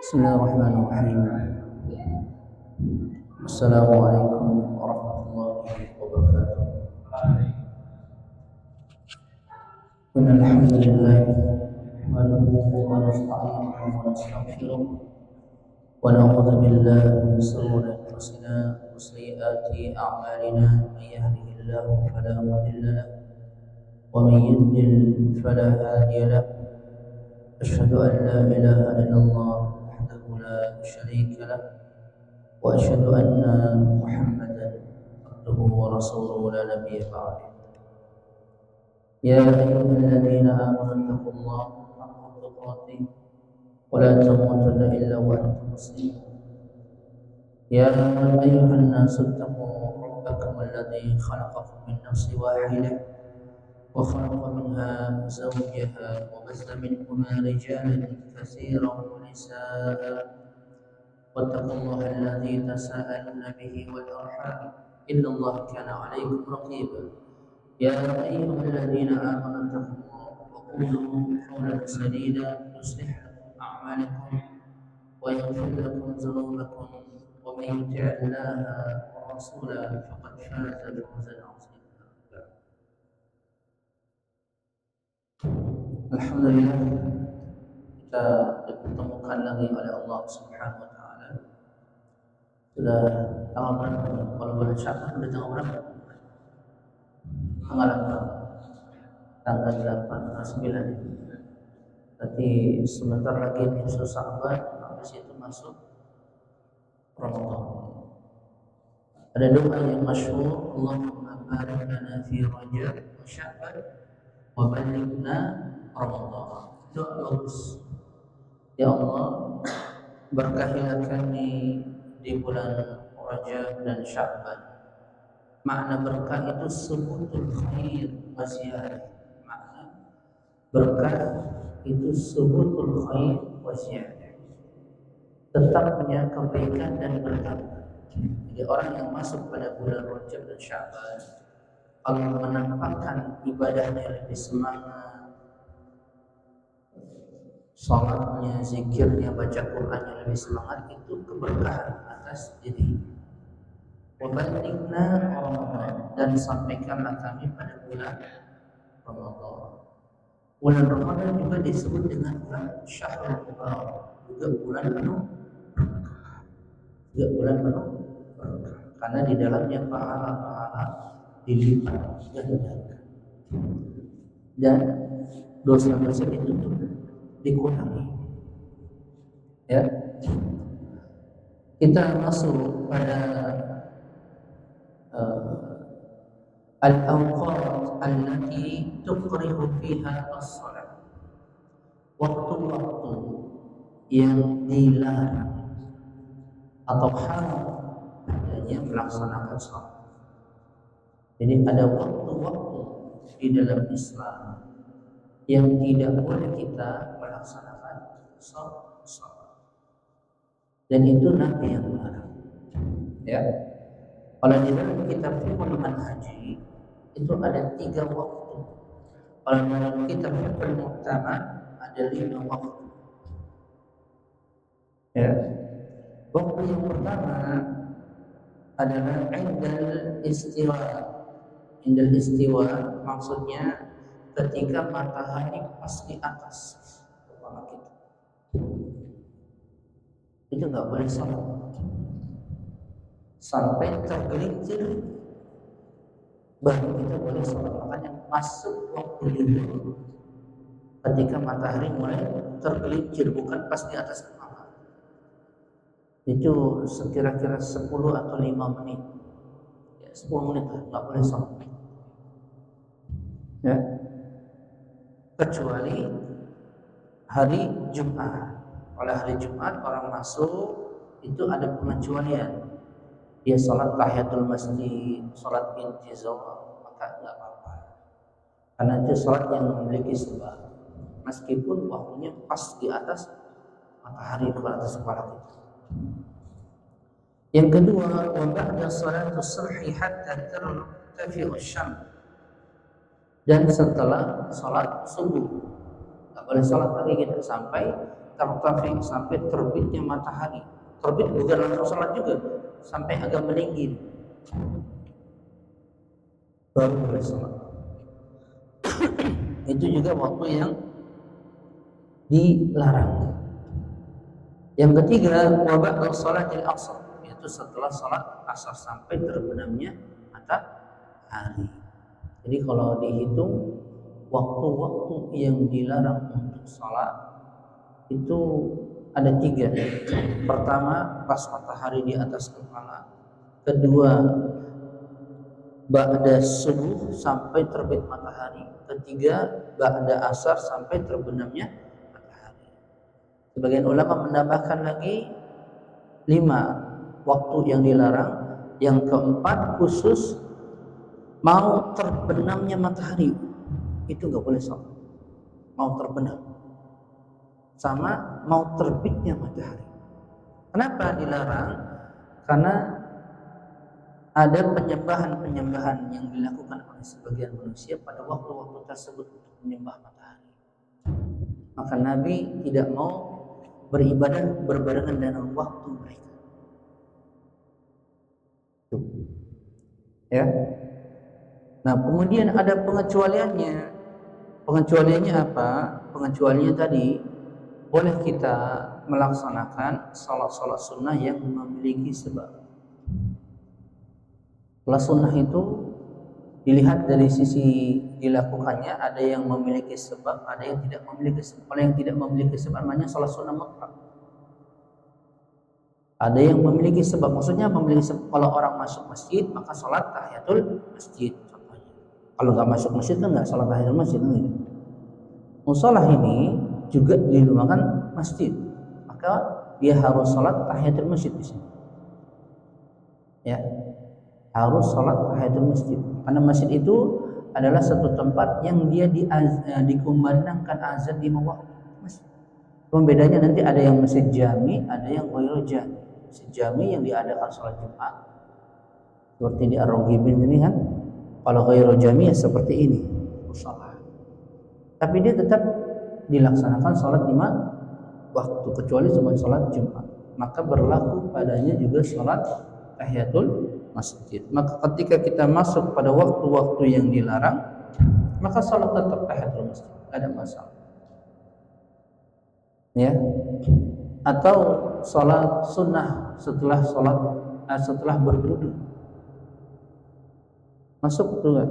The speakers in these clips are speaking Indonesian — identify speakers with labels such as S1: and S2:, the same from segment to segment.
S1: بسم الله الرحمن الرحيم. السلام عليكم ورحمة الله وبركاته. إن الحمد لله نحمده ونستعينه ونستغفره ونعوذ بالله من شرور أنفسنا وسيئات أعمالنا. من يهده الله فلا مضل له ومن يضلل فلا هادي له. أشهد أن لا إله إلا الله وحده لا شريك له وأشهد أن محمدا عبده ورسوله لا نبي بعده. يا أيها الذين آمنوا اتقوا الله حق تقاته ولا تموتن إلا وأنتم مسلمون. يا أيها الناس اتقوا ربكم الذي خلقكم من نفس واحدة وخلق منها زوجها وبث منهما رجالا كثيرا ونساء واتقوا الله الذي تساءلون به والأرحام إن الله كان عليكم رقيبا. يا أيها الذين آمنوا اتقوا الله وقولوا قولا سديدا يصلح لكم أعمالكم ويغفر لكم ذنوبكم ومن يطع الله ورسوله فقد فاز فوزا عظيما. Alhamdulillah, kita dipertemukan lagi oleh Allah Subhanahu wa taala. Sudah tanggal berapa nih? Kalau bulan Syawal sudah tanggal berapa? Tanggal 8. Tanggal 8 atau 9. Berarti sebentar lagi nisfu Sya'ban, habis itu masuk Ramadan. Ada doa yang masyhur, Allahumma barik lana fi Rajab wa Sya'ban wa ballighna Ramadan. Doa bagus. Ya Allah, berkahilah kami di bulan Rajab dan Sya'ban. Makna berkah itu subutul khair wa ziyadah. Makna berkah itu subutul khair wa ziyadah. Tetapnya kebaikan dan bertambah. Jadi orang yang masuk pada bulan Rajab dan Sya'ban, Allah menampakkan ibadahnya lebih semangat, salatnya, zikirnya, baca Qur'annya lebih semangat, itu keberkahan atas diri. Wabandingna Ramadan, dan sampaikanlah kami pada bulan Ramadan. Bulan Ramadan juga disebut dengan bulan Syahrul Mubarak, juga bulan penuh berkah. Juga bulan penuh berkah, karena di dalamnya pahala-pahala dilipat gandakan dan dosa-dosa ditutup, dikurangi. Ya, kita masuk pada al-awqat allati tuqrihu fiha as-salat. Waktu-waktu yang dilarang atau haram padanya melaksanakan salat. Jadi ada waktu-waktu di dalam Islam yang tidak boleh kita melaksanakan salat. Dan itu Nabi yang melarang. Ya. Kalau di dalam kitab Fiqhul Manhaji itu ada 3 waktu. Kalau dalam kitab Fiqhul Mu'tamad ada 5 waktu. Ya. Waktu yang pertama adalah indal istiwa. Indal istiwa maksudnya ketika matahari pas di atas kepala kita. Itu nggak boleh salat sampai tergelincir, baru kita boleh sholat. Makanya masuk waktu dulu ketika matahari mulai tergelincir, bukan pas di atas kepala. Itu sekira-kira 10 atau 5 menit. Ya, 10 menit lah, nggak boleh sholat. Ya, kecuali hari Jumat. Kalau hari Jumat orang masuk itu ada pengecualian. Dia sholat tahiyatul masjid, sholat intizar, maka enggak apa-apa. Karena itu sholat yang memiliki sebab, meskipun waktunya pas di atas matahari, di atas kepala kita. Yang kedua, wa ba'da shalatus subhi hatta tartafi'u syams. Dan setelah sholat subuh, enggak boleh sholat lagi kita sampai tartafi, sampai terbitnya matahari. Terbit bukan langsung salat juga, sampai agak meninggi baru boleh salat. Itu juga waktu yang dilarang. Yang ketiga, wa ba'da salatil asar, yaitu setelah salat asar sampai terbenamnya matahari. Jadi kalau dihitung waktu-waktu yang dilarang untuk salat itu ada 3. Pertama, pas matahari di atas kepala. Kedua, ba'da subuh sampai terbit matahari. Ketiga, ba'da asar sampai terbenamnya matahari. Sebagian ulama menambahkan lagi 5 waktu yang dilarang. Yang keempat, khusus mau terbenamnya matahari, itu nggak boleh sholat. Mau terbenam sama mau terbitnya matahari. Kenapa dilarang? Karena ada penyembahan-penyembahan yang dilakukan oleh sebagian manusia pada waktu-waktu tersebut untuk menyembah matahari. Maka Nabi tidak mau beribadah berbarengan dengan waktu mereka. Ya. Nah, kemudian ada pengecualiannya. Pengecualiannya apa? Pengecualiannya tadi, boleh kita melaksanakan salat-salat sunnah yang memiliki sebab. Salat sunnah itu dilihat dari sisi dilakukannya, ada yang memiliki sebab, ada yang tidak memiliki sebab. Kalau yang tidak memiliki sebab namanya salat sunnah mutlak. Ada yang memiliki sebab, maksudnya memiliki sebab. Kalau orang masuk masjid maka salat tahiyatul masjid contohnya. Kalau nggak masuk masjid kan nggak salat tahiyatul masjid kan gitu. Musolah ini juga dinamakan masjid, maka dia harus salat tahiyatul masjid di sini. Ya, harus salat tahiyatul masjid. Karena masjid itu adalah satu tempat yang dia dikumandangkan azan di waktu. Pembedanya nanti ada yang masjid jami, ada yang ghairu jami. Masjid jami yang diadakan salat Jumat, seperti di Ar-Raghibin ini kan. Kalau ghairu jami ya seperti ini, musolah. Tapi dia tetap dilaksanakan sholat 5 waktu, kecuali cuma sholat Jumat. Maka berlaku padanya juga sholat tahiyatul masjid. Maka ketika kita masuk pada waktu-waktu yang dilarang, maka sholat tetap tahiyatul masjid, ada masalah. Ya, atau sholat sunnah setelah berwudu masuk juga,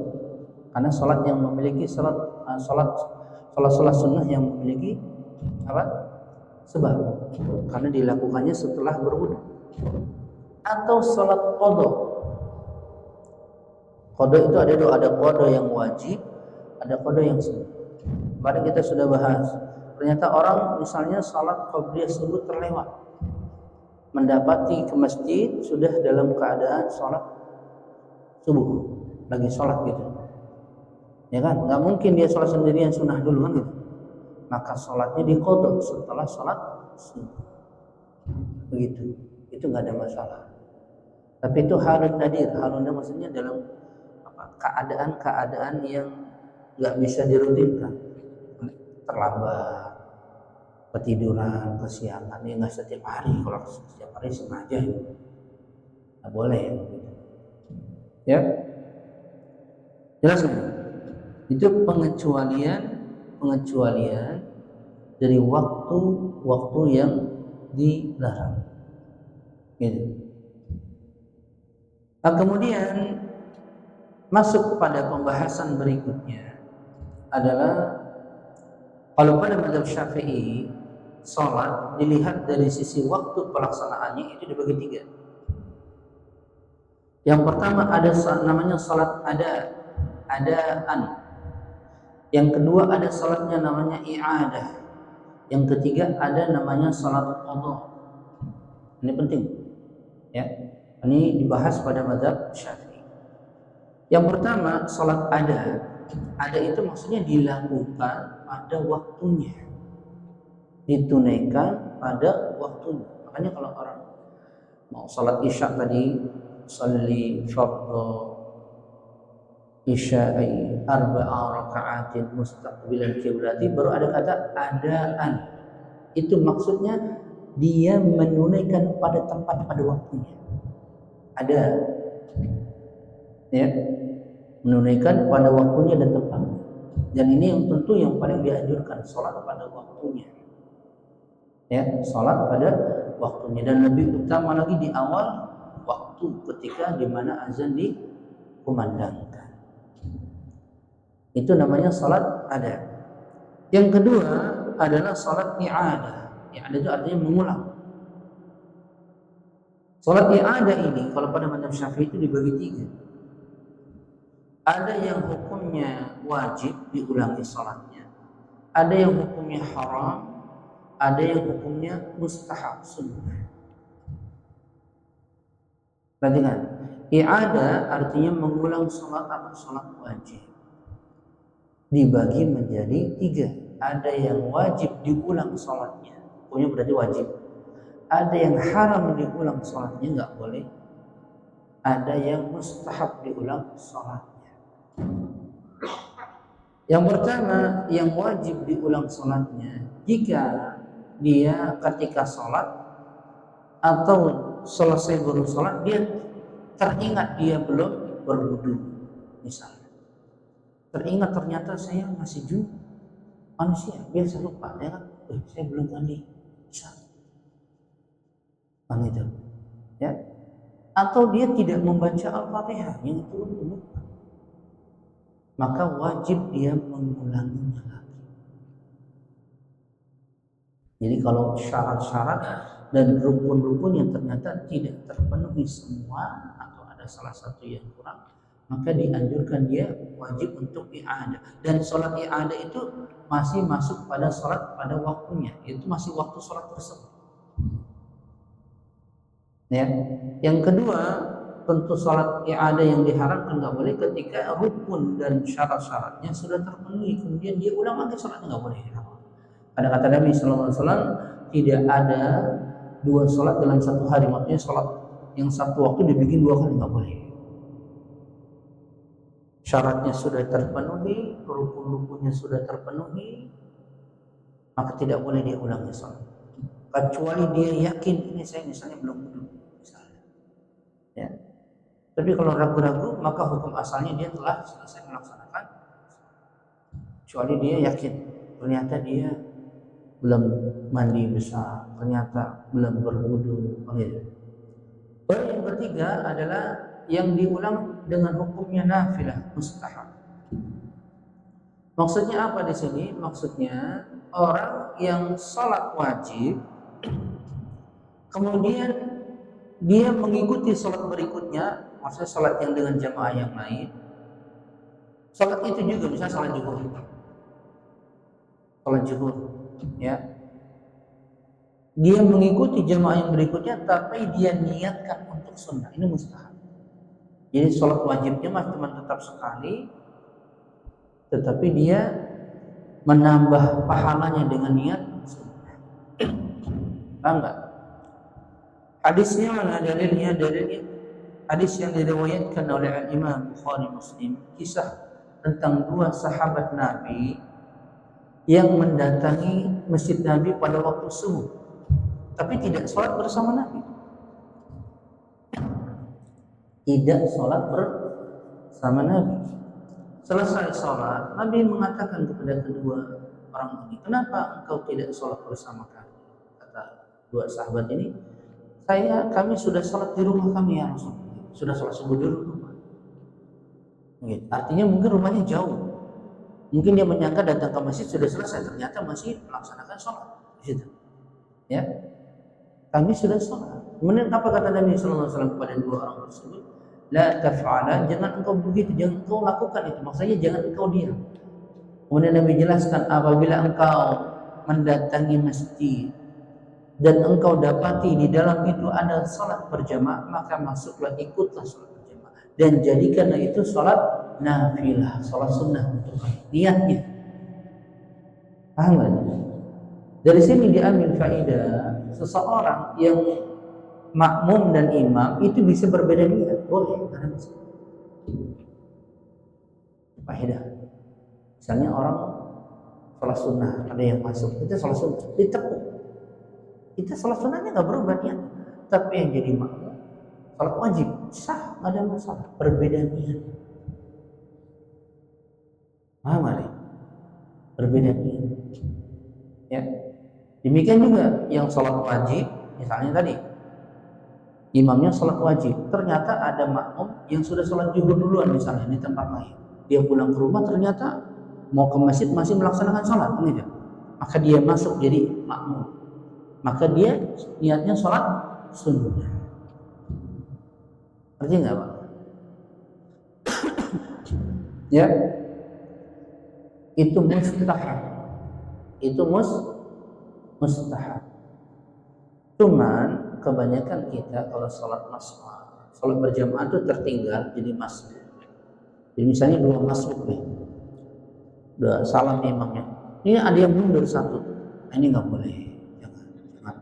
S1: karena sholat yang memiliki sholat sunnah yang memiliki apa? Sebab, karena dilakukannya setelah berwudu. Atau sholat qadha. Qadha itu ada qadha yang wajib, ada qadha yang sunnah. Kemarin kita sudah bahas. Ternyata orang misalnya sholat qabliyah subuh terlewat, mendapati ke masjid sudah dalam keadaan sholat subuh, lagi sholat gitu. Ya kan, nggak mungkin dia sholat sendirian sunnah dulu kan gitu. Maka sholatnya diqadha setelah sholat subuh. Begitu, itu nggak ada masalah. Tapi itu halun nadir. Halun nadir maksudnya dalam keadaan-keadaan yang nggak bisa dirutinkan, terlambat, ketiduran, kesiangan. Ya nggak setiap hari. Kalau setiap hari sengaja, nggak boleh. Ya, jelas kan? Itu pengecualian dari waktu yang dilarang. Gitu. Nah, kemudian masuk kepada pembahasan berikutnya adalah kalau pada mazhab Syafi'i, sholat dilihat dari sisi waktu pelaksanaannya itu dibagi 3. Yang pertama ada namanya sholat adaan. Yang kedua ada salatnya namanya i'adah. Yang ketiga ada namanya salat qadha. Ini penting. Ya. Ini dibahas pada mazhab Syafi'i. Yang pertama salat ada. Ada itu maksudnya dilakukan pada waktunya. Ditunaikan pada waktunya. Makanya kalau orang mau salat Isya tadi, sholli fardhu isya'i arba'a raka'atin mustaqbilan kiblati, baru ada kata adaan. Itu maksudnya dia menunaikan pada tempat pada waktunya. Ada, ya, menunaikan pada waktunya dan tempatnya. Dan ini yang tentu yang paling dianjurkan, sholat pada waktunya. Ya, sholat pada waktunya, dan lebih utama lagi di awal waktu ketika dimana azan dikumandangkan. Itu namanya sholat ada. Yang kedua adalah sholat i'adah. I'adah itu artinya mengulang. Sholat i'adah ini kalau pada mazhab Syafi'i itu dibagi tiga. Ada yang hukumnya wajib diulangi sholatnya, ada yang hukumnya haram, ada yang hukumnya mustahab, sunnah. Perhatikan, i'adah artinya mengulang sholat atau sholat wajib. Dibagi menjadi tiga. Ada yang wajib diulang sholatnya, hukumnya berarti wajib. Ada yang haram diulang sholatnya, nggak boleh. Ada yang mustahab diulang sholatnya. Yang pertama, yang wajib diulang sholatnya jika dia ketika sholat atau selesai baru sholat dia teringat dia belum berwudu, misalnya teringat ternyata saya masih junub, manusia biasa lupa, ya kan, saya belum mandi, misalnya itu, ya, atau dia tidak membaca Al-Fatihah yang itu lupa, maka wajib dia mengulanginya lagi. Jadi kalau syarat-syarat dan rukun-rukun yang ternyata tidak terpenuhi semua atau ada salah satu yang kurang, maka dianjurkan dia wajib untuk i'adah. Dan sholat i'adah itu masih masuk pada sholat pada waktunya, itu masih waktu sholat tersebut. Ya. Yang kedua, tentu sholat i'adah yang diharamkan nggak boleh ketika rukun dan syarat-syaratnya sudah terpenuhi, kemudian dia ulang lagi sholatnya, nggak boleh. Ada kata Nabi SAW, tidak ada dua sholat dalam satu hari, maksudnya sholat yang satu waktu dibikin dua kali, nggak boleh. Syaratnya sudah terpenuhi, rukun-rukunnya sudah terpenuhi, maka tidak boleh dia ulangi sholat. Kecuali dia yakin ini saya misalnya belum wudu, misalnya. Ya. Tapi kalau ragu-ragu, maka hukum asalnya dia telah selesai melaksanakan. Kecuali dia yakin, ternyata dia belum mandi besar, ternyata belum berwudu. Baru yang ketiga adalah yang diulang dengan hukumnya nafilah, mustahab. Maksudnya apa di sini? Maksudnya orang yang sholat wajib, kemudian dia mengikuti sholat berikutnya, maksudnya sholat yang dengan jamaah yang lain. Sholat itu juga misalnya sholat zuhur, ya. Dia mengikuti jamaah yang berikutnya, tapi dia niatkan untuk sunnah. Ini mustahab. Jadi sholat wajibnya masih cuma tetap sekali, tetapi dia menambah pahalanya dengan niat sunnah. Enggak? Hadisnya mana dalilnya? Dalilnya hadis yang diriwayatkan oleh Imam Bukhari Muslim, kisah tentang dua sahabat Nabi yang mendatangi masjid Nabi pada waktu subuh, tapi tidak sholat bersama Nabi. Tidak sholat bersama Nabi. Selesai sholat, Nabi mengatakan kepada kedua orang ini, kenapa engkau tidak sholat bersama kami? Kata dua sahabat ini, kami sudah sholat di rumah kami ya Rasul. Sudah sholat subuh di rumah. Artinya mungkin rumahnya jauh. Mungkin dia menyangka datang ke masjid sudah selesai, ternyata masih melaksanakan sholat di situ. Ya, kami sudah sholat. Kemudian apa kata Nabi SAW kepada dua orang tersebut? La taf'ala, jangan engkau begitu, jangan engkau lakukan itu. Maksudnya jangan engkau diam. Kemudian Nabi jelaskan, apabila engkau mendatangi masjid dan engkau dapati di dalam itu ada salat berjamaah, maka masuklah, ikutlah salat berjamaah dan jadikanlah itu salat nafilah, salat sunnah untuk niatnya. Paham kan? Dari sini diambil faedah seseorang yang makmum dan imam itu bisa berbeda niat, boleh, ada masalah. Faedah. Misalnya orang sholat sunnah, ada yang masuk, itu sholat sunnah, ditepuk. Kita sholat sunnahnya nggak berubah niat, tapi yang jadi makmum sholat wajib sah, nggak ada masalah. Berbeda niat, paham nggak nih? Berbeda niat. Ya, demikian juga yang sholat wajib, misalnya tadi imamnya sholat wajib, ternyata ada makmum yang sudah sholat zuhur duluan misalnya di tempat lain. Dia pulang ke rumah ternyata mau ke masjid masih melaksanakan sholat, gitu. Maka dia masuk jadi makmum. Maka dia niatnya sholat sunnah. Artinya nggak Pak? Ya, itu mustahab. Itu mustahab. Cuman kebanyakan kita kalau sholat berjamaah itu tertinggal jadi masbuk. Jadi misalnya 2 masbuk nih, udah salam imamnya, ini ada yang mundur 1, nah, ini nggak boleh, jangan.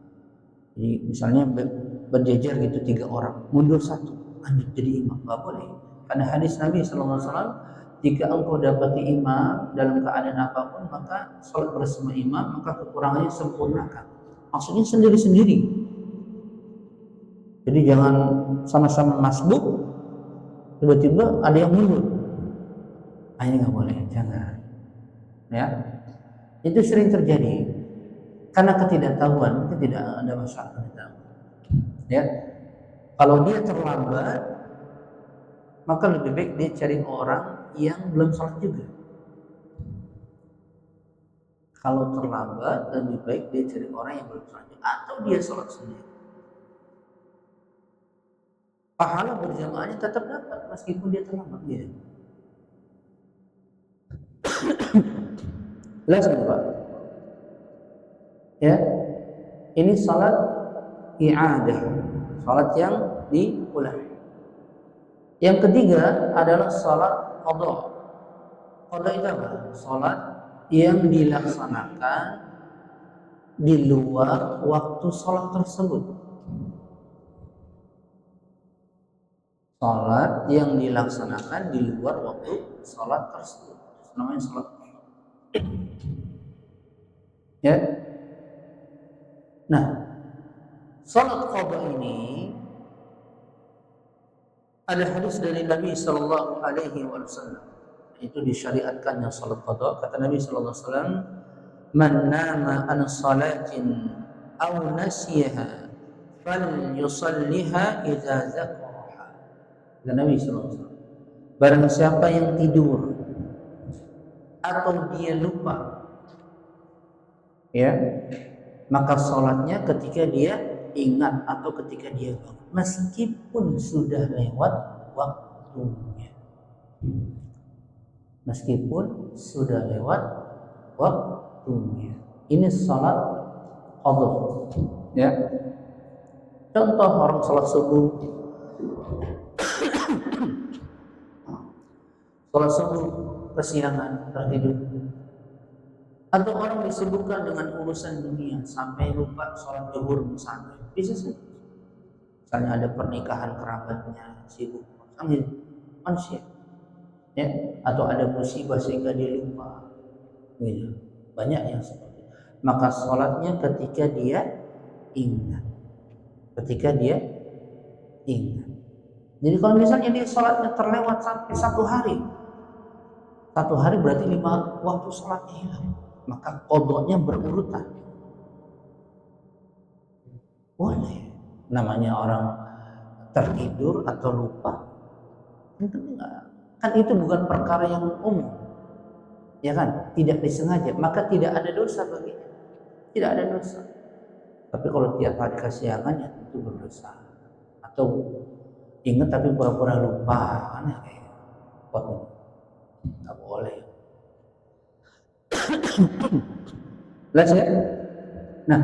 S1: Jadi misalnya berjejer gitu 3 orang, mundur 1, lanjut jadi imam, nggak boleh. Karena hadis Nabi SAW, jika engkau dapati imam dalam keadaan apapun, maka sholat bersama imam, maka kekurangannya sempurnakan. Maksudnya sendiri-sendiri. Jadi jangan sama-sama masbuk, tiba-tiba ada yang mundur. Ah, ini nggak boleh, jangan. Ya, itu sering terjadi karena ketidaktahuan, itu tidak ada masalah. Ya, kalau dia terlambat, maka lebih baik dia cari orang yang belum sholat juga. Kalau terlambat, lebih baik dia cari orang yang belum sholat juga, atau dia sholat sendiri. Pahala berjamaahnya tetap dapat meskipun dia terlambat. Ya. Jelas nggak Pak? Ya, ini salat i'adah, salat yang diulang. Yang ketiga adalah salat qadha. Qadha itu apa? Salat yang dilaksanakan di luar waktu salat tersebut. Salat yang dilaksanakan di luar waktu salat tersebut namanya salat. Ya. Nah, salat qadha ini ada hadis dari Nabi sallallahu alaihi wasallam. Itu disyariatkannya salat qadha. Kata Nabi sallallahu alaihi wasallam, "Man nama an salatin aw nasiyaha falyusalliha idza dzakaraha." Kata Nabi sallallahu alaihi wasallam, barang siapa yang tidur atau dia lupa, ya, maka sholatnya ketika dia ingat atau ketika dia bangun, meskipun sudah lewat waktunya. Meskipun sudah lewat waktunya. Ini sholat qadha. Ya. Contoh orang sholat subuh. Sholat subuh kesiangan tertidur. Atau orang disibukkan dengan urusan dunia sampai lupa sholat zuhur misalnya. Bisa sih. Misalnya ada pernikahan kerabatnya, sibuk sambil manusia. Ya, atau ada musibah sehingga dia lupa. Gitu. Banyak yang seperti itu. Maka sholatnya ketika dia ingat. Ketika dia ingat. Jadi kalau misalnya dia sholatnya terlewat sampai 1 hari, 1 hari berarti 5 waktu sholatnya hilang. Maka qadhanya berurutan. Boleh. Namanya orang tertidur atau lupa. Kan itu bukan perkara yang umum. Ya kan? Tidak disengaja. Maka tidak ada dosa baginya. Tidak ada dosa. Tapi kalau tiap hari kesiangan ya itu berdosa. Atau ingat tapi pura-pura lupa. Kan ya kayak nggak boleh. Jelas ya? Nah,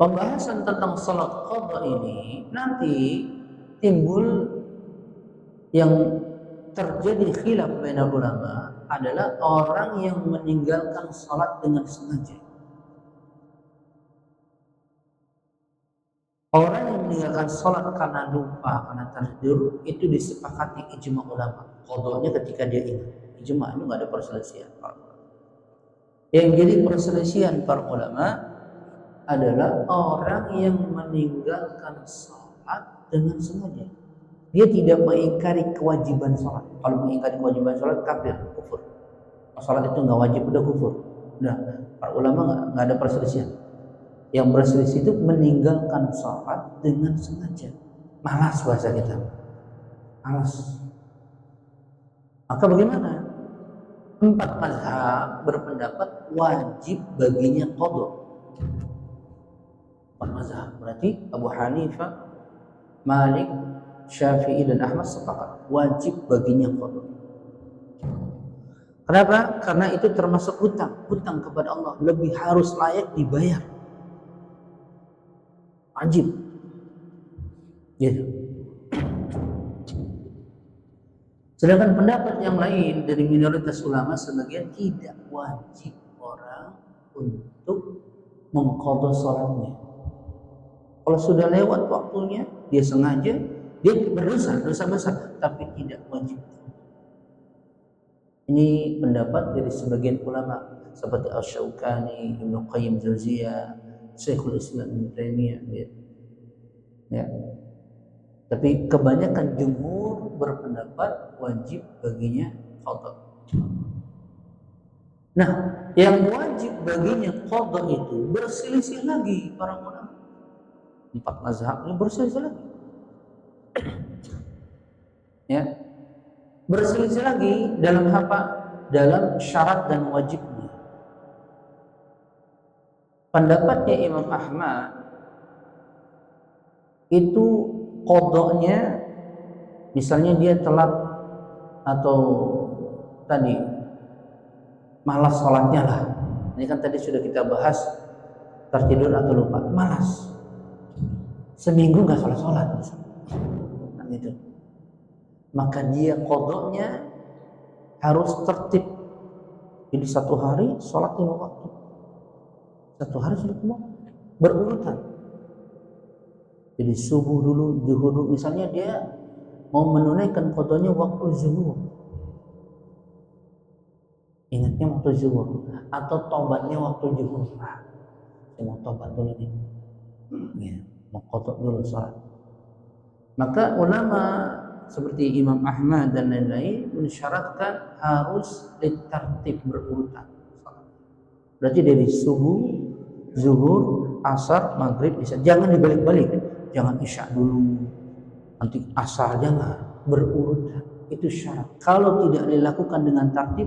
S1: pembahasan tentang salat qadha ini nanti timbul yang terjadi khilaf bainal ulama adalah orang yang meninggalkan salat dengan sengaja. Orang yang meninggalkan salat karena lupa, karena tertidur, itu disepakati ijma ulama. Qadhanya ketika dia ingat. Ijma itu nggak ada perselisihan. Yang jadi perselisihan para ulama adalah orang yang meninggalkan sholat dengan sengaja. Dia tidak mengingkari kewajiban sholat. Kalau mengingkari kewajiban sholat, kafir, kufur. Sholat itu nggak wajib, udah kufur. Udah, para ulama nggak ada perselisihan. Yang berselisih itu meninggalkan sholat dengan sengaja. Malas bahasa kita. Malas. Maka bagaimana? 4 mazhab berpendapat wajib baginya qadha. 4 mazhab berarti Abu Hanifah, Malik, Syafi'i dan Ahmad sepakat wajib baginya qadha. Kenapa? Karena itu termasuk hutang kepada Allah, lebih harus layak dibayar. Wajib. Gitu. Sedangkan pendapat yang lain dari minoritas ulama sebagian tidak wajib orang untuk mengqadha salatnya. Kalau sudah lewat waktunya, dia sengaja, dia berdosa, dosa besar, tapi tidak wajib. Ini pendapat dari sebagian ulama seperti Asy-Syaukani, Ibnu Qayyim Jauziyah, Syekhul Islam Ibnu Taimiyah, ya. Tapi kebanyakan jumhur berpendapat wajib baginya qadha. Nah, yang wajib baginya qadha itu berselisih lagi para ulama. 4 mazhab ini berselisih lagi. Ya. Berselisih lagi dalam apa? Dalam syarat dan wajibnya. Pendapatnya Imam Ahmad itu qadhanya misalnya dia telat atau tadi malas sholatnya lah. Ini kan tadi sudah kita bahas tertidur atau lupa, malas. Seminggu nggak sholat. Nah, gitu. Maka dia qadhanya harus tertib. Jadi 1 hari sholat 5 waktu. 1 hari sholat 5 waktu. Berurutan. Jadi subuh dulu, zuhur dulu. Misalnya dia mau menunaikan qadhanya waktu zuhur. Ingatnya waktu zuhur. Atau tobatnya waktu zuhur. Nah, saya mau tobat dulu nih. Ya, mau qadha dulu sholat. Maka ulama seperti Imam Ahmad dan lain-lain mensyaratkan harus ditertib berurutan. Berarti dari subuh, zuhur, asar, maghrib, isya. Jangan dibalik-balik. Jangan isya dulu, nanti asar, jangan, berurutan. Itu syarat. Kalau tidak dilakukan dengan tertib,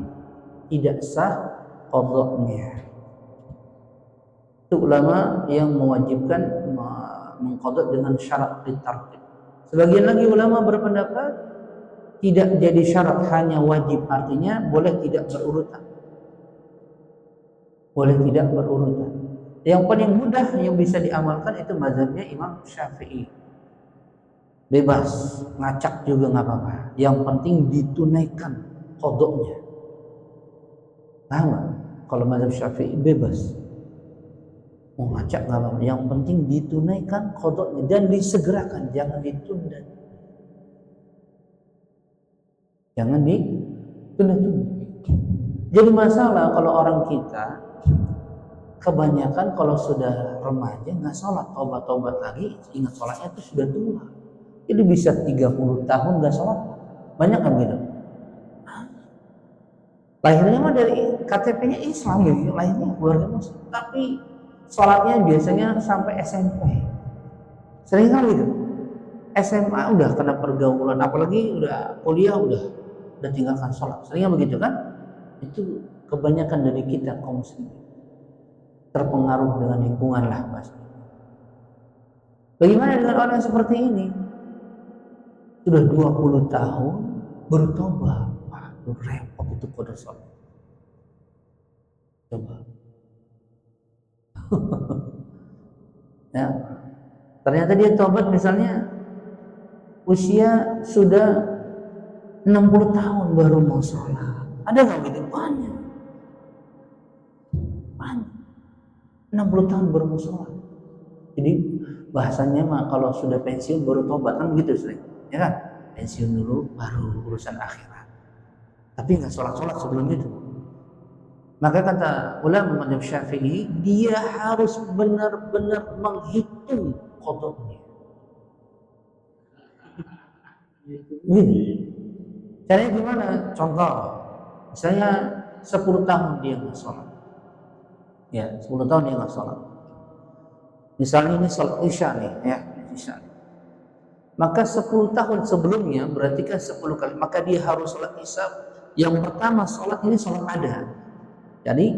S1: tidak sah qadhanya. Itu ulama yang mewajibkan mengqadha dengan syarat tertib. Sebagian lagi ulama berpendapat tidak jadi syarat, hanya wajib, artinya boleh tidak berurutan. Boleh tidak berurutan. Yang paling mudah yang bisa diamalkan itu mazhabnya Imam Syafi'i. Bebas, ngacak juga nggak apa-apa. Yang penting ditunaikan qadhanya. Paham nggak? Kalau mazhab Syafi'i bebas. Mau ngacak nggak apa-apa. Yang penting ditunaikan qadhanya dan disegerakan, jangan ditunda. Jangan ditunda-tunda. Jadi masalah kalau orang kita kebanyakan kalau sudah remaja nggak sholat, tobat lagi, ingat sholatnya itu sudah tua. Jadi bisa 30 tahun nggak sholat, banyak kan gitu. Lahirnya mah dari KTP-nya Islam gitu, lahirnya keluarga Muslim, tapi sholatnya biasanya sampai SMP. Sering kan gitu. SMA udah kena pergaulan, apalagi udah kuliah udah tinggalkan sholat. Seringnya begitu kan? Itu kebanyakan dari kita kaum muslimin. Terpengaruh dengan lingkungan lah mas. Bagaimana dengan orang seperti ini? Sudah 20 tahun bertobat. Waduh, repot itu qadha sholat. Coba. Ya. Ternyata dia tobat misalnya usia sudah 60 tahun baru mau sholat. Ada nggak gitu? Banyak. 60 tahun baru mau sholat. Jadi bahasanya mah kalau sudah pensiun baru tobat kan gitu sering, ya kan? Pensiun dulu baru urusan akhirat. Tapi nggak sholat sebelum itu. Maka kata ulama mazhab Syafi'i, dia harus benar-benar menghitung qadanya. Caranya gimana? Contoh, misalnya 10 tahun dia nggak sholat. Ya, 10 tahun dia nggak sholat. Misalnya ini sholat isya nih, ya, isya. Maka 10 tahun sebelumnya berarti kan 10 kali. Maka dia harus sholat isya. Yang pertama sholat ini sholat ada. Jadi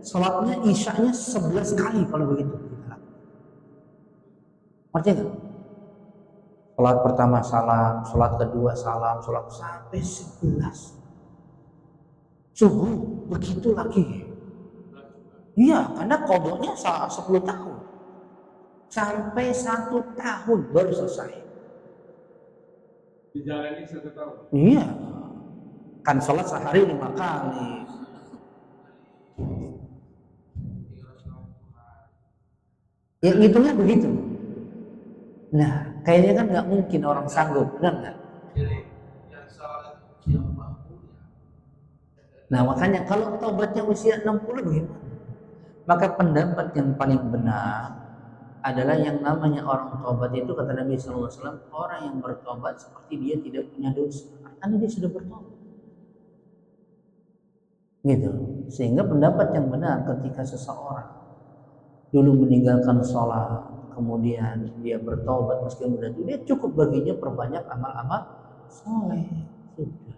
S1: sholatnya isyanya 11 kali kalau begitu. Artinya nggak? Sholat pertama salam, sholat kedua salam, sholat sampai 11. Subuh begitu lagi. Iya, karena kodoknya 10 tahun. Sampai 1 tahun baru selesai.
S2: Dijalani 1 tahun?
S1: Iya. Kan sholat sehari 5 kali. Ya ngitungnya begitu. Nah, kayaknya kan nggak mungkin orang sanggup, benar nggak? Nah, makanya kalau taubatnya usia 60 bagaimana? Maka pendapat yang paling benar adalah yang namanya orang taubat itu, kata Nabi SAW, orang yang bertobat seperti dia tidak punya dosa, karena dia sudah bertobat. Gitu. Sehingga pendapat yang benar ketika seseorang dulu meninggalkan sholat, kemudian dia bertobat meski muda itu, dia cukup baginya perbanyak amal-amal soleh. Sudah.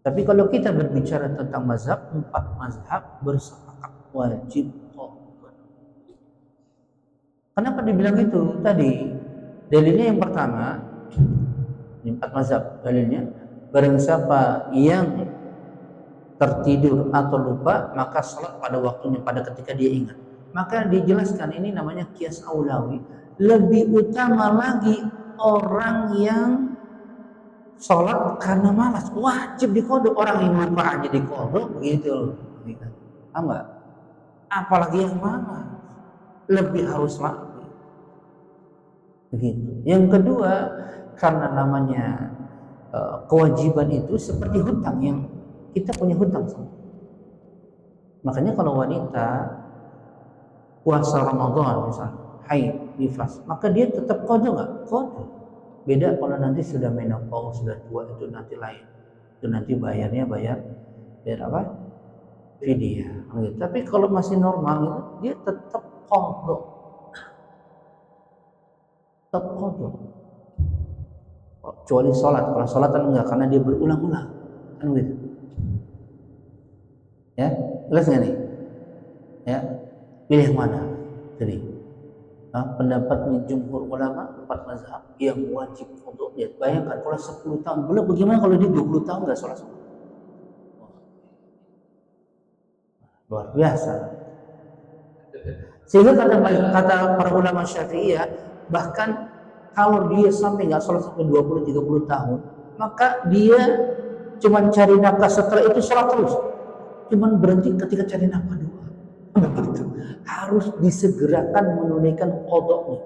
S1: Tapi kalau kita berbicara tentang mazhab, 4 mazhab bersepakat wajib tobat. Kenapa dibilang itu? Tadi dalilnya yang pertama, 4 mazhab dalilnya, barang siapa yang tertidur atau lupa maka sholat pada waktunya, pada ketika dia ingat. Maka dijelaskan ini namanya qiyas aulawi. Lebih utama lagi orang yang sholat karena malas, wajib dikodok. Orang yang lupa aja dikodok begitu. Enggak? Apalagi yang malas, lebih harus lagi. Begitu. Yang kedua, karena namanya kewajiban itu seperti hutang, yang kita punya hutang sama. Makanya kalau wanita puasa Ramadan misalnya, haid, nifas, maka dia tetap qada nggak? Qada. Beda kalau nanti sudah menopause, sudah tua, itu nanti lain. Itu nanti bayar apa? Fidyah. Gitu. Tapi kalau masih normal itu dia tetap qada. Tetap qada. Kecuali sholat. Kalau sholat kan enggak, karena dia berulang-ulang. Kan gitu. Ya, jelas nggak nih? Ya, pilih yang mana? Jadi, pendapatnya jumhur ulama 4 mazhab yang wajib untuk dia. Bayangkan kalau 10 tahun, belum bagaimana kalau dia 20 tahun nggak sholat? Luar biasa. Sehingga kata para ulama Syafi'iyah, bahkan kalau dia sampai nggak sholat sampai 20-30 tahun, maka dia cuman cari nafkah, setelah itu sholat terus. Cuman berhenti ketika cari nafkah doang. Harus disegerakan menunaikan qadanya.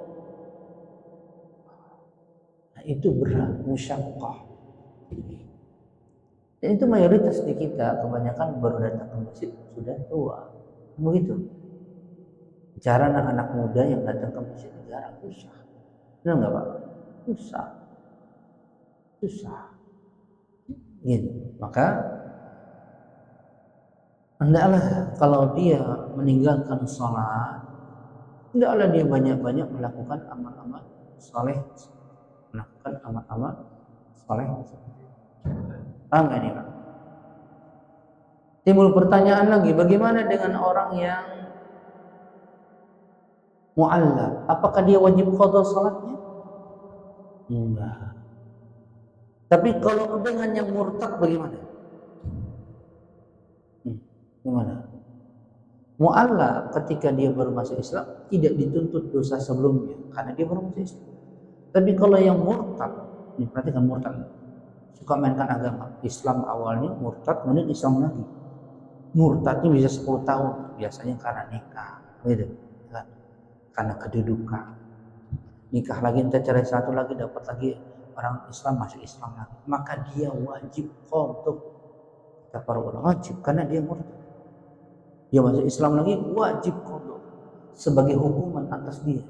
S1: Nah, itu berat, musyaqqah. Dan itu mayoritas di kita, kebanyakan baru datang ke masjid sudah tua. Begitu. Bicara anak-anak muda yang datang ke masjid jarang, susah. Benar nggak Pak? Susah. Gitu. Maka hendaklah kalau dia meninggalkan sholat, hendaklah dia banyak-banyak melakukan amal-amal soleh, melakukan amal-amal soleh. Paham nggak nih Pak? Timbul pertanyaan lagi, bagaimana dengan orang yang mu'allaf? Apakah dia wajib qada salatnya? Enggak. Tapi kalau dengan yang murtad bagaimana? Gimana? Mu'allaf ketika dia baru masuk Islam tidak dituntut dosa sebelumnya karena dia baru masuk Islam. Tapi kalau yang murtad, ini perhatikan murtad, suka mainkan agama. Islam awalnya murtad, kemudian Islam lagi. Murtadnya bisa 10 tahun, biasanya karena nikah, gitu. Karena kedudukan. Nikah lagi, entah cerai satu lagi, dapat lagi orang Islam, masuk Islam lagi. Maka dia wajib qada. Kata para ulama wajib karena dia murtad. dia masuk Islam lagi, wajib qada sebagai hukuman atas dia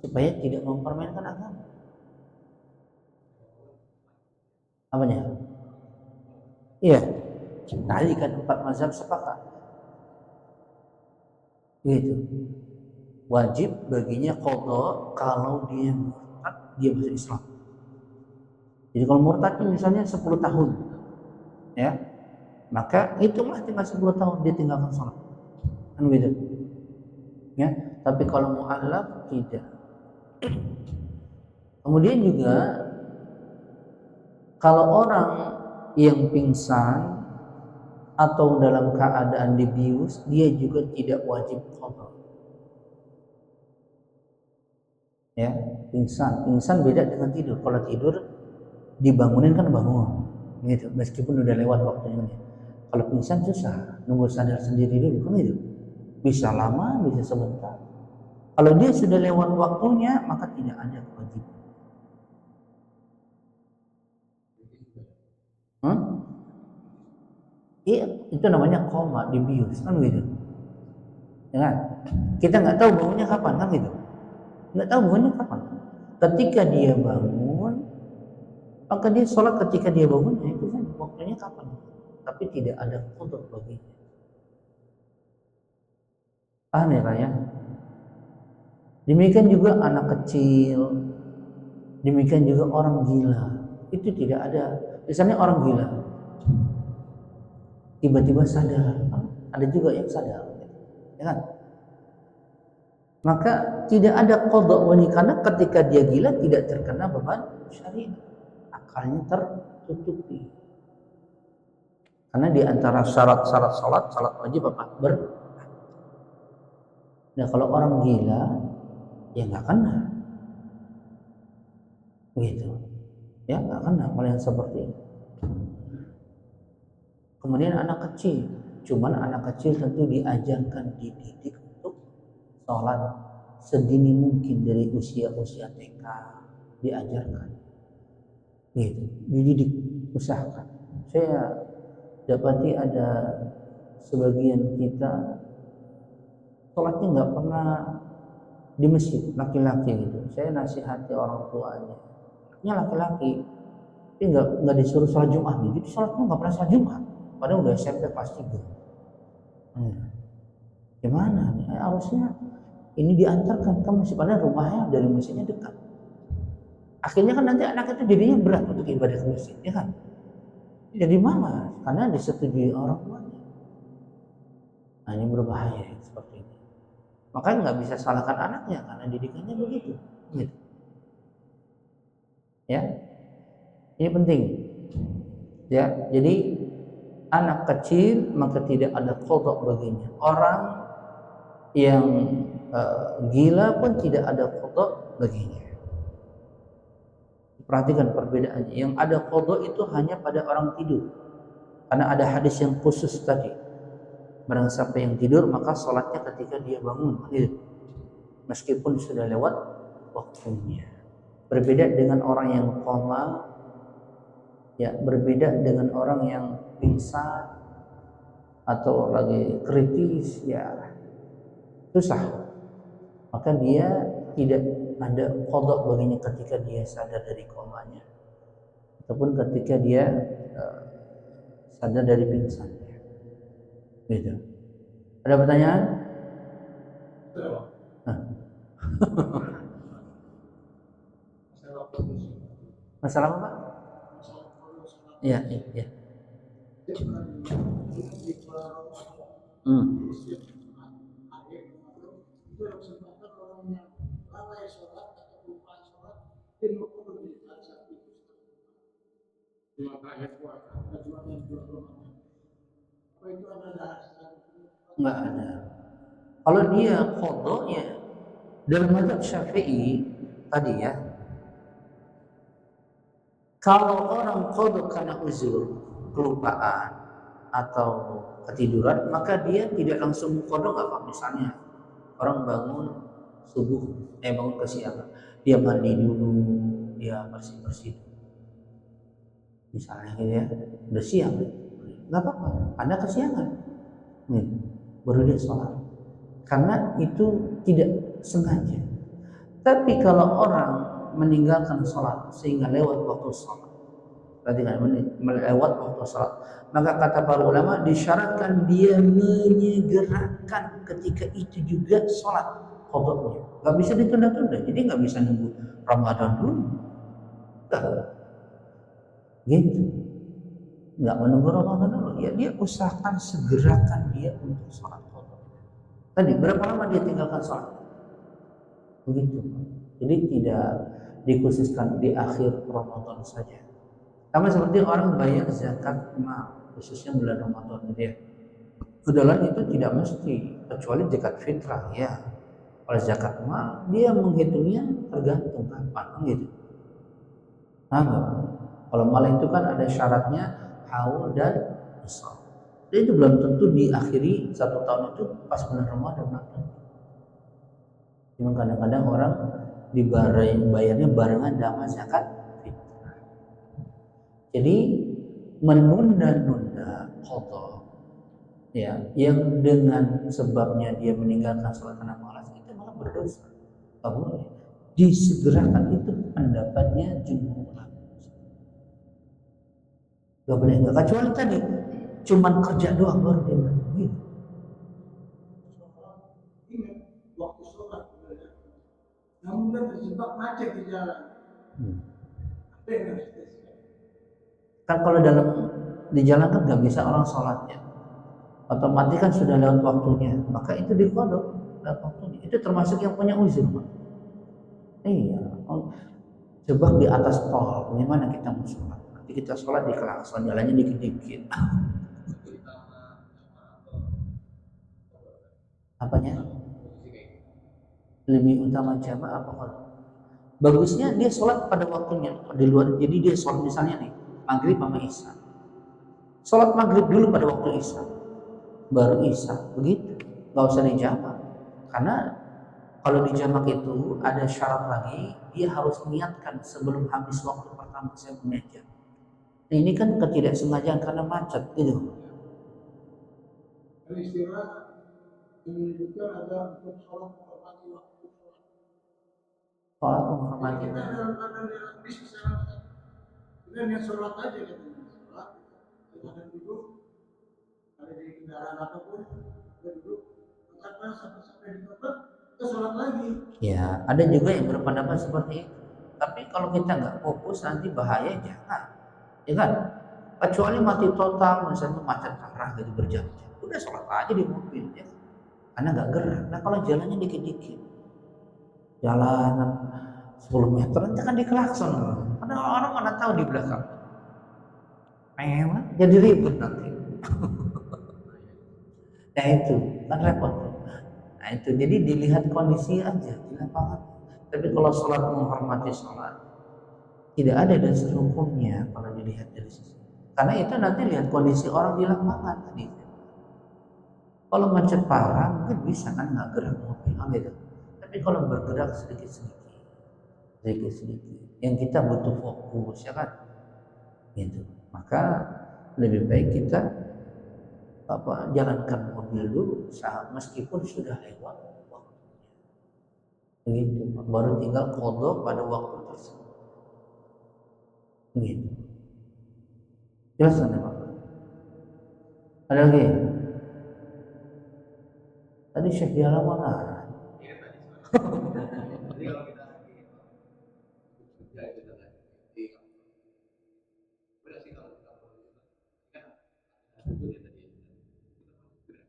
S1: supaya tidak mempermainkan agama. Apanya? Iya, tadi kan 4 mazhab sepakat gitu. Wajib baginya qada kalau dia murtad, dia masuk Islam. Jadi kalau murtad misalnya 10 tahun, ya, maka itulah tinggal 10 tahun dia tinggalkan sholat, kan gitu. Ya, tapi kalau mu'allaf tidak. Kemudian juga kalau orang yang pingsan atau dalam keadaan dibius, dia juga tidak wajib qada. Ya, pingsan beda dengan tidur. Kalau tidur dibangunin kan bangun, gitu. Meskipun udah lewat waktunya. Kalau pingsan susah, nunggu sadar sendiri dulu, kan gitu. Bisa lama, bisa sebentar. Kalau dia sudah lewat waktunya, maka tidak ada kewajiban. Iya, itu namanya koma, dibius, kan gitu. Ya kan? Kita nggak tahu bangunnya kapan, kan gitu. Nggak tahu bangunnya kapan. Ketika dia bangun, maka dia sholat ketika dia bangun, ya itu kan waktunya kapan. Tapi tidak ada qada baginya. Paham ya Pak ya? Demikian juga anak kecil, demikian juga orang gila. Itu tidak ada. Misalnya orang gila, tiba-tiba sadar, ada juga yang sadar, ya kan? Maka tidak ada qada wajib karena ketika dia gila tidak terkena beban syariat, akalnya tertutupi. Karena di antara syarat-syarat salat wajib apa? Nah kalau orang gila ya nggak kena, gitu, ya nggak kena kalau yang seperti ini. Kemudian anak kecil, cuman anak kecil tentu diajarkan, dididik untuk sholat sedini mungkin dari usia-usia TK, diajarkan, gitu, dididik, usahakan. Saya dapati ada sebagian kita sholatnya nggak pernah di masjid, laki-laki gitu. Saya nasihati orang tuanya, ini laki-laki, tapi nggak disuruh sholat Jumat, jadi sholatnya nggak pernah sholat Jumat. Padahal udah SMP kelas 3. Gimana? Harusnya ini diantarkan ke masjid, padahal rumahnya dari masjidnya dekat. Akhirnya kan nanti anak itu jadinya berat untuk ibadah ke masjid, ya kan? Jadi malas karena disetujui orang tuanya. Nah ini berbahaya seperti ini. Makanya nggak bisa salahkan anaknya karena didikannya begitu. Gitu. Ya, ini penting. Ya, jadi anak kecil maka tidak ada qada baginya. Orang yang gila pun tidak ada qada baginya. Perhatikan perbedaannya. Yang ada qada itu hanya pada orang tidur. Karena ada hadis yang khusus tadi. Barang siapa yang tidur maka sholatnya ketika dia bangun. Meskipun sudah lewat waktunya. Berbeda dengan orang yang koma, ya berbeda dengan orang yang pingsan atau lagi kritis, ya susah. Maka dia tidak ada qada baginya ketika dia sadar dari komanya ataupun ketika dia sadar dari pingsannya. Gitu. Ada pertanyaan? Nah. Masalah apa Pak? Iya, iya, iya. Hmm. Enggak ada. Kalau dia qada ya dalam mazhab Syafi'i tadi ya, kalau orang qada karena uzur, kelupaan atau ketiduran, maka dia tidak langsung qada nggak apa. Misalnya orang bangun subuh, bangun kesiangan, dia mandi dulu, dia bersih-bersih, misalnya gitu ya, udah siang, nggak apa-apa, Anda kesiangan. baru dia sholat, karena itu tidak sengaja. Tapi kalau orang meninggalkan sholat sehingga lewat waktu sholat, berarti kan melewat waktu sholat, maka kata para ulama disyaratkan dia menyegerakan ketika itu juga sholat qadanya, nggak bisa ditunda-tunda. Jadi nggak bisa nunggu Ramadan dulu, gitu, nggak menunggu Ramadan dulu, ya dia usahakan segerakan dia untuk sholat qadha. Tadi berapa lama dia tinggalkan sholat, begitu. Jadi tidak dikhususkan di akhir Ramadan saja. Sama seperti orang bayar zakat mal, khususnya bulan Ramadan gitu ya. Kedalam itu tidak mesti, kecuali zakat fitrah ya. Kalau zakat mal dia menghitungnya tergantung kapan gitu. Nah, kalau mal itu kan ada syaratnya haul dan nisab. Jadi itu belum tentu diakhiri satu tahun itu pas bulan Ramadan. Cuma kadang-kadang orang bayarnya barengan sama zakat fitrah. Jadi menunda-nunda qadha ya, yang dengan sebabnya dia meninggalkan sholat karena malas, itu malah berdosa. Nggak boleh disegerakan, itu pendapatnya jumhur ulama. Nggak boleh, nggak, kecuali tadi cuman kerja doang baru dia bilang ingat waktu sholat namun kan terjebak macet di jalan. Kan kalau di jalan kan nggak bisa orang sholatnya, otomatis kan sudah lewat waktunya, maka itu dikodok lewat waktunya. Itu termasuk yang punya uzur, Pak. Iya, coba di atas tol, bagaimana kita mau sholat? Nanti kita sholat di klakson, jalannya dikit-dikit. Apanya? Lebih utama jamaah apa kalau? Bagusnya dia sholat pada waktunya di luar. Jadi dia sholat misalnya nih maghrib sama isya. Sholat maghrib dulu pada waktu isya, baru isya, begitu. Gak usah dijamak, karena kalau dijamak itu ada syarat lagi, dia harus niatkan sebelum habis waktu pertama saya mengajar. Nah, ini kan ketidaksengajaan karena macet gitu. Istilah menyebutkan ada untuk sholat menghormati waktu sholat. Sholat menghormati. Kita dalam keadaan yang bisa kemudian yang sholat aja gitu, sholat, kita duduk, ada di kendaraan apapun, kita duduk, sampai di tempat, kita sholat lagi. Ya, ada juga yang berpendapat seperti itu. Tapi kalau kita nggak fokus nanti bahaya, jangan, ya kan? Kecuali mati total, misalnya macet parah gitu berjam-jam, udah sholat aja di mobil ya, karena nggak gerak. Nah kalau jalannya dikit-dikit, jalanan 10 meter nanti kan dikelakson, karena orang mana tahu di belakang, jadi ribut nanti. Nah itu kan repot. Nah itu jadi dilihat kondisi aja di lapangan. Tapi kalau sholat menghormati sholat, tidak ada dasar hukumnya kalau dilihat dari sisi. Karena itu nanti lihat kondisi orang di lapangan tadi. Kalau macet parah mungkin bisa kan nggak gerak mobil gitu. Tapi kalau bergerak sedikit-sedikit, yang kita butuh fokus ya kan, gitu. Maka lebih baik kita jalankan mobil dulu, meskipun sudah lewat waktunya. Begitu, baru tinggal qadha pada waktu tersebut. Begitu. Jelas kan ya Pak? Ada lagi? Tadi Syekh di halaman mana?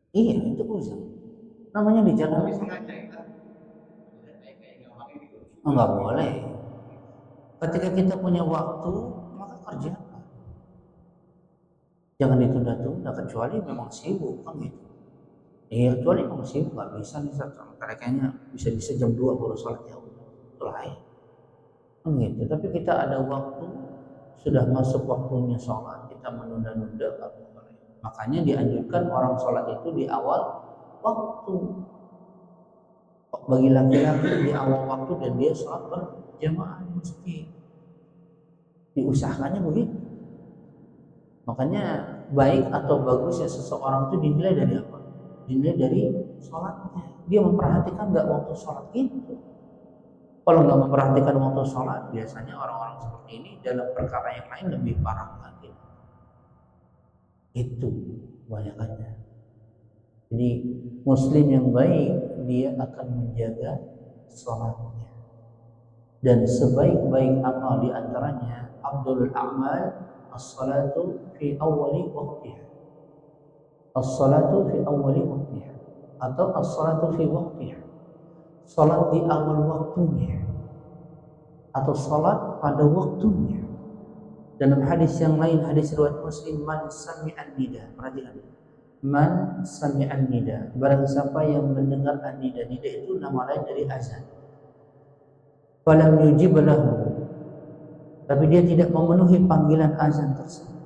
S1: Iya, itu uzur. Namanya di jalan. Oh, nggak boleh. Ketika kita punya waktu, maka kerjakan. Jangan ditunda-tunda, kecuali memang sibuk kan gitu. Iya, kecuali memang sibuk, nggak bisa nih kayaknya bisa jam 2 baru sholat, ya udah, itu lain. Kan gitu. Tapi kita ada waktu, sudah masuk waktunya sholat, kita menunda-nunda nggak boleh. Makanya dianjurkan orang sholat itu di awal waktu. Bagi laki-laki di awal waktu dan dia sholat berjamaah di masjid. Diusahakannya begitu. Makanya baik atau bagusnya seseorang itu dinilai dari apa? dinilai dari sholatnya. Dia memperhatikan nggak waktu sholat itu. Kalau nggak memperhatikan waktu sholat, biasanya orang-orang seperti ini dalam perkara yang lain lebih parah lagi. Itu kebanyakannya. Jadi muslim yang baik dia akan menjaga sholatnya. Dan sebaik-baik amal di antaranya Abdul A'mal as-salatu fi awwali waqtiha. As-salatu fi awwali waqtiha atau as-salatu fi waqtiha. Salat di awal waktunya atau salat pada waktunya. Dalam hadis yang lain, hadis riwayat Muslim, man sami'an nida. Perhatikan. Man sami'an nida. Barang siapa yang mendengar an-nida. Nida itu nama lain dari azan. Falam yujib lahu. Tapi dia tidak memenuhi panggilan azan tersebut.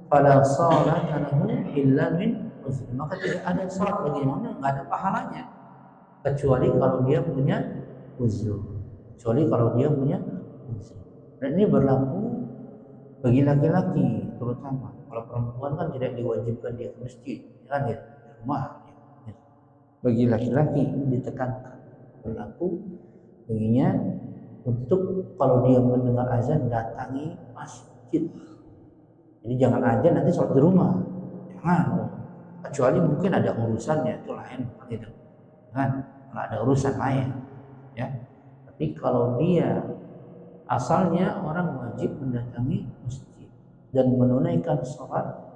S1: Fala salata lahu illa min uzr. Maka tidak ada salat bagaimana? Enggak ada pahalanya. Kecuali kalau dia punya uzur. Kecuali kalau dia punya uzur. Dan ini berlaku bagi laki-laki terutama. Kalau perempuan kan tidak diwajibkan dia ke masjid, kan ya, di rumah. Ya. Bagi laki-laki ditekankan berlaku baginya untuk kalau dia mendengar azan datangi masjid. Jadi jangan azan nanti sholat di rumah, jangan. Kecuali mungkin ada urusannya itu lain, gitu. Kan? Kalau ada urusan lain, ya. Tapi kalau dia asalnya orang wajib mendatangi masjid dan menunaikan sholat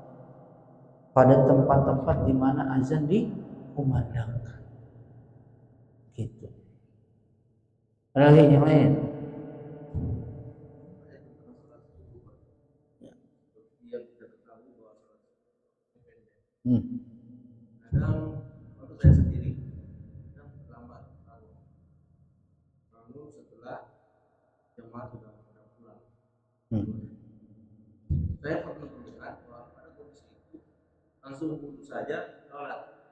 S1: pada tempat-tempat di mana azan dikumandangkan. Gitu. Ada lagi yang lain?
S2: Kadang waktu saya sendiri kadang terlambat lalu setelah jemaah sudah pulang. Saya pernah mendengar bahwa pada kondisi itu langsung wudhu saja sholat,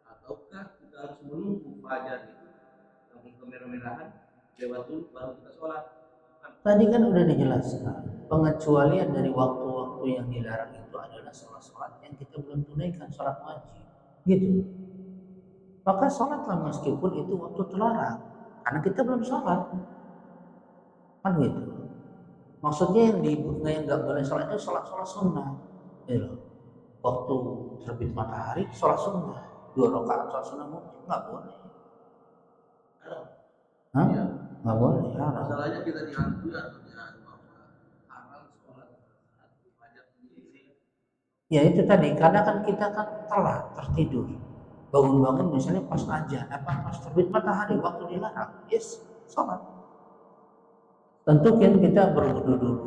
S2: ataukah kita harus menunggu fajar itu sampai kemerah-merahan lewat dulu baru kita sholat.
S1: Tadi kan udah dijelaskan pengecualian dari waktu-waktu yang dilarang itu adalah sholat-sholat yang kita belum tunaikan, sholat wajib, gitu. Maka sholatlah meskipun itu waktu terlarang, karena kita belum sholat, kan gitu. Maksudnya yang nggak boleh sholat itu sholat sunnah, gitu. Waktu terbit matahari sholat sunnah, 2 rakaat sholat sunnah nggak boleh. Hah? Ya. Nggak boleh.
S2: Masalahnya kita dihantui atau haram sholat saat fajar sendiri.
S1: Ya itu tadi, karena kan kita kan telat tertidur, bangun-bangun misalnya pas azan, pas terbit matahari waktu dilarang, yes, sholat. Tentu kan kita berwudu dulu,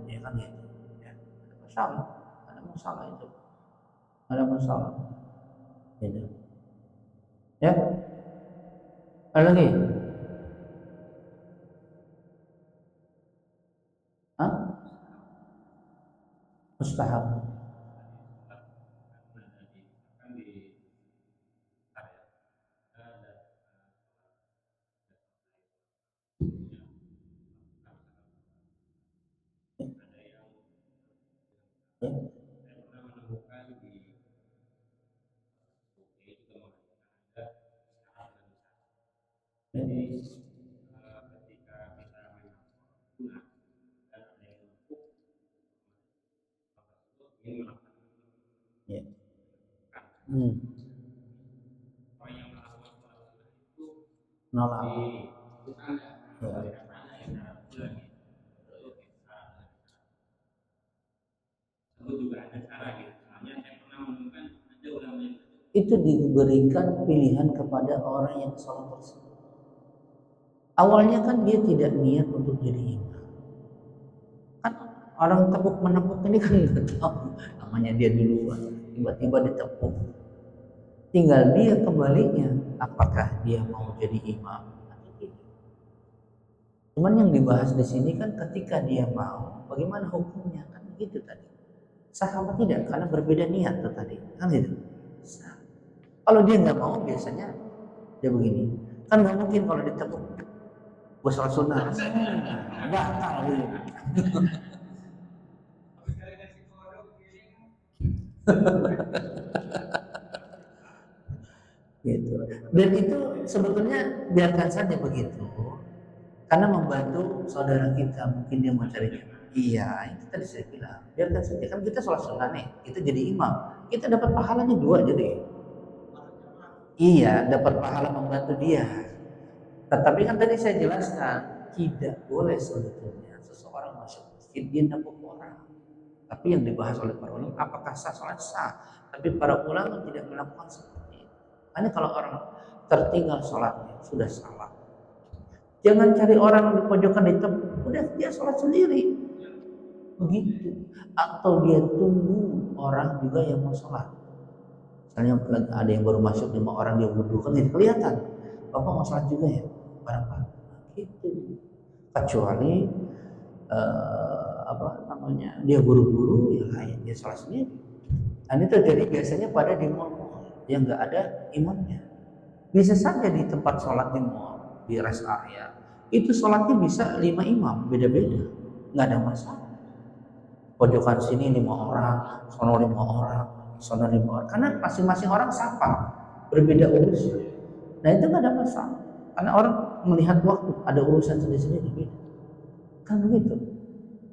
S1: ya kan gitu. Ya, ada masalah, ada masalah itu, ada masalah. Gitu. Ya, ada lagi? Hah? Mustahab. Ya. Ya. Nolak. Ya. Itu diberikan pilihan kepada orang yang sholat tersebut. Awalnya kan dia tidak niat untuk jadi imam. Kan orang tepuk menepuk ini kan nggak tahu namanya dia duluan, tiba-tiba ditepuk. Tinggal dia kembalinya, apakah dia mau jadi imam atau tidak. Cuman yang dibahas di sini kan ketika dia mau, bagaimana hukumnya kan begitu tadi. Sahabat tidak, karena berbeda niat tuh tadi, kan gitu. Kalau dia nggak mau, biasanya dia begini. Kan nggak mungkin kalau ditepuk, gue sholat sunnah, batal gitu. Dan itu sebetulnya biarkan saja begitu, karena membantu saudara kita, mungkin dia mau cari. Iya, itu tadi saya bilang, biarkan saja, kan kita sholat sunnah nih, kita jadi imam, kita dapat pahalanya dua jadi. Iya, dapat pahala membantu dia. Tetapi kan tadi saya jelaskan, tidak boleh sebetulnya seseorang masuk masjid dia nabuk orang. Tapi yang dibahas oleh para ulama, apakah sah sholat sah? Tapi para ulama tidak melakukan seperti itu. Hanya kalau orang tertinggal sholatnya sudah salah, jangan cari orang di pojokan di tempat, udah dia sholat sendiri, begitu. Atau dia tunggu orang juga yang mau sholat. Misalnya ada yang baru masuk 5 orang, dia wudhu, kan jadi kelihatan, bapak mau sholat juga ya, barang-barang gitu. Kecuali apa namanya, dia buru-buru, ya lain, dia sholat sendiri. Dan itu terjadi biasanya pada di mall yang nggak ada imamnya. Bisa saja di tempat sholat di mall, di rest area, itu sholatnya bisa 5 imam, beda-beda, nggak ada masalah. Pojokan sini 5 orang, sono 5 orang, sono 5 orang, karena masing-masing orang sapa, berbeda urusan. Nah itu nggak ada masalah, karena orang melihat waktu, ada urusan sendiri-sendiri, beda. Kan begitu.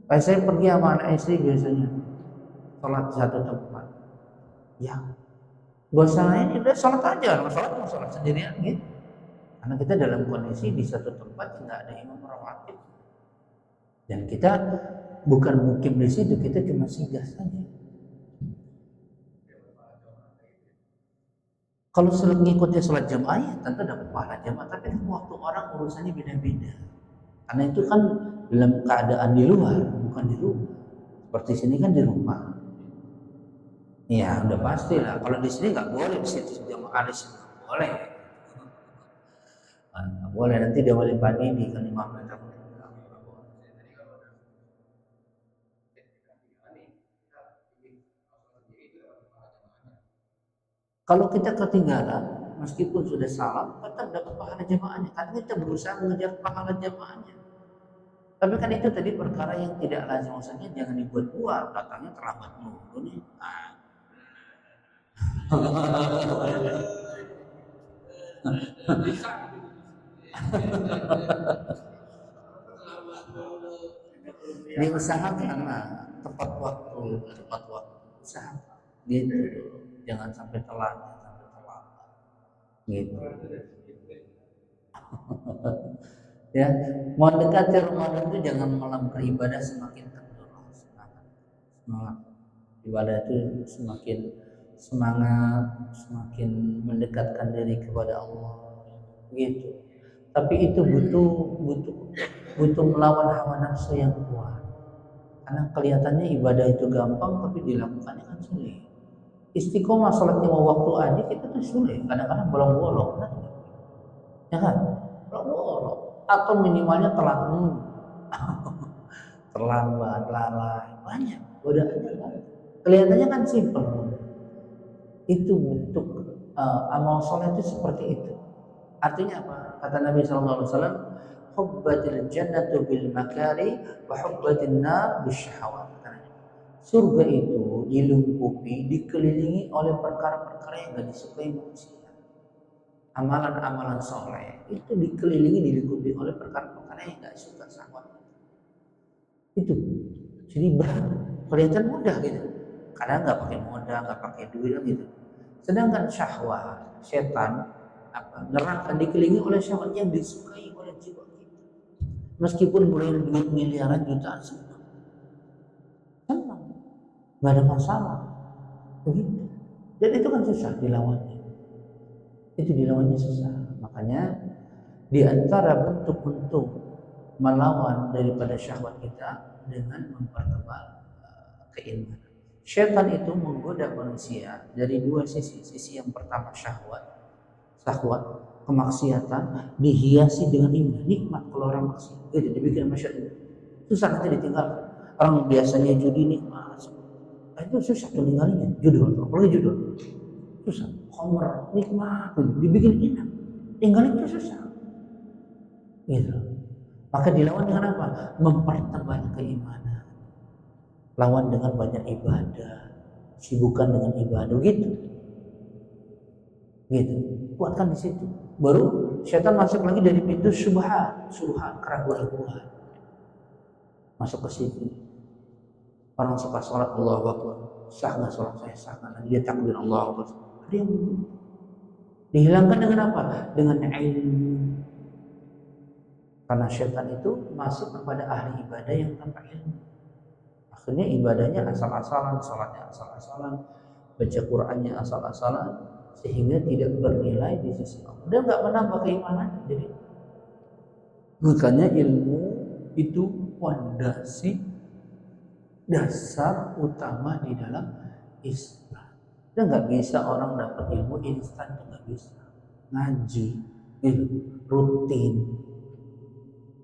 S1: Kayak saya pergi sama anak istri biasanya, sholat di satu tempat, ya gak usah ini, udah sholat aja, mau sholat sendirian gitu. Karena kita dalam kondisi di satu tempat nggak ada imam rawatib, dan kita bukan mukim di situ, kita cuma singgah saja. Kalau ngikutnya sholat jamaah ya tentu dapat pahala jamaah, tapi kan waktu orang urusannya beda-beda. Karena itu kan dalam keadaan di luar, bukan di rumah. Seperti sini kan di rumah. Iya, udah pasti lah. Kalau di sini nggak boleh, di situ jamaah di sini nggak boleh. Nggak boleh, nanti dia wali di kan 5 meter. Kalau kita ketinggalan, meskipun sudah salam, tetap dapat pahala jamaahnya. Karena kita berusaha mengejar pahala jamaahnya. Tapi kan itu tadi perkara yang tidak lazim, maksudnya jangan dibuat-buat, datangnya terlambat dulu nih. Diusahakan lah, tepat waktu, usahakan gitu, jangan sampai telat, gitu. Ya, mau dekati Ramadan itu jangan malam beribadah semakin kendur, semangat ibadah itu semakin mendekatkan diri kepada Allah, gitu. Tapi itu butuh melawan hawa nafsu yang kuat, karena kelihatannya ibadah itu gampang tapi dilakukannya kan sulit. Istiqomah sholatnya mau waktu aja kita tuh sulit, kadang-kadang bolong-bolong, ya kan, bolong-bolong, atau minimalnya telat terlambat, lalai, banyak godaannya kan. Kelihatannya kan simpel, itu bentuk amal soleh itu seperti itu. Artinya apa? Kata Nabi SAW, hubbatil jannatu bil makari wa hubbatin nar bis syahawat. Surga itu dilingkupi, dikelilingi oleh perkara-perkara yang gak disukai manusia. Amalan-amalan soleh itu dikelilingi, dilingkupi oleh perkara-perkara yang gak suka syahwat. Itu jadi kelihatan mudah gitu, karena nggak pakai modal, nggak pakai duit gitu. Sedangkan syahwat, setan, neraka dikelilingi oleh syahwat yang disukai oleh jiwa kita. Meskipun boleh duit miliaran jutaan, senang, nggak ada masalah, begitu. Dan itu kan susah dilawannya, susah. Makanya di antara bentuk-bentuk melawan daripada syahwat kita dengan mempertebal keimanan. Syaitan itu menggoda manusia dari dua sisi. Sisi yang pertama syahwat, kemaksiatan dihiasi dengan indah, nikmat. Kalau orang maksiat, jadi dibikin masyarakat susah nanti ditinggal. Orang biasanya judi nikmat, itu susah tuh ninggalinnya. Judul, apalagi judul, susah. Homer nikmat, dibikin indah, tinggalin itu susah. Gitu. Maka dilawan dengan apa? Mempertebal keimanan. Lawan dengan banyak ibadah, sibukan dengan ibadah gitu. Gitu. Kuatkan di situ. Baru setan masuk lagi dari pintu syubhat, keraguan-keraguan. Masuk ke situ. Orang suka sholat Allahu Akbar. Sah nggak sholat saya? Sah nggak? Dia takbir Allahu Akbar. Ada yang dihilangkan dengan apa? Dengan ilmu. Karena setan itu masuk kepada ahli ibadah yang tanpa ilmu. Akhirnya ibadahnya asal-asalan, sholatnya asal-asalan, baca Qur'annya asal-asalan, sehingga tidak bernilai di sisi Allah. Dan nggak menambah keimanan. Jadi makanya ilmu itu fondasi dasar utama di dalam Islam. Dan nggak bisa orang dapat ilmu instan, nggak bisa. Ngaji, rutin.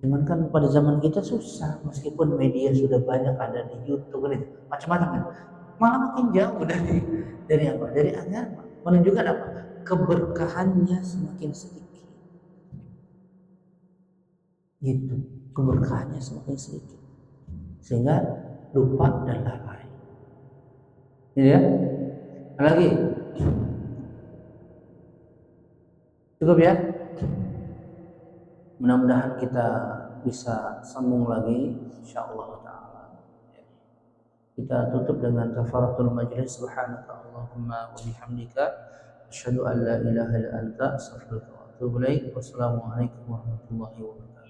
S1: Cuman kan pada zaman kita susah, meskipun media sudah banyak ada di YouTube gitu, macam-macam kan. Malah makin jauh dari apa? Dari agama. Menunjukkan apa? Keberkahannya semakin sedikit. Gitu. Keberkahannya semakin sedikit. Sehingga lupa dan lalai. Ini ya. Lagi. Cukup ya. Mudah-mudahan kita bisa sambung lagi insyaallah taala. Kita tutup dengan kafaratul majlis. Subhanaka Allahumma wa bihamdika asyhadu an la ilaha illa anta astaghfiruka wa atubu ilaik. Wassalamualaikum warahmatullahi wabarakatuh.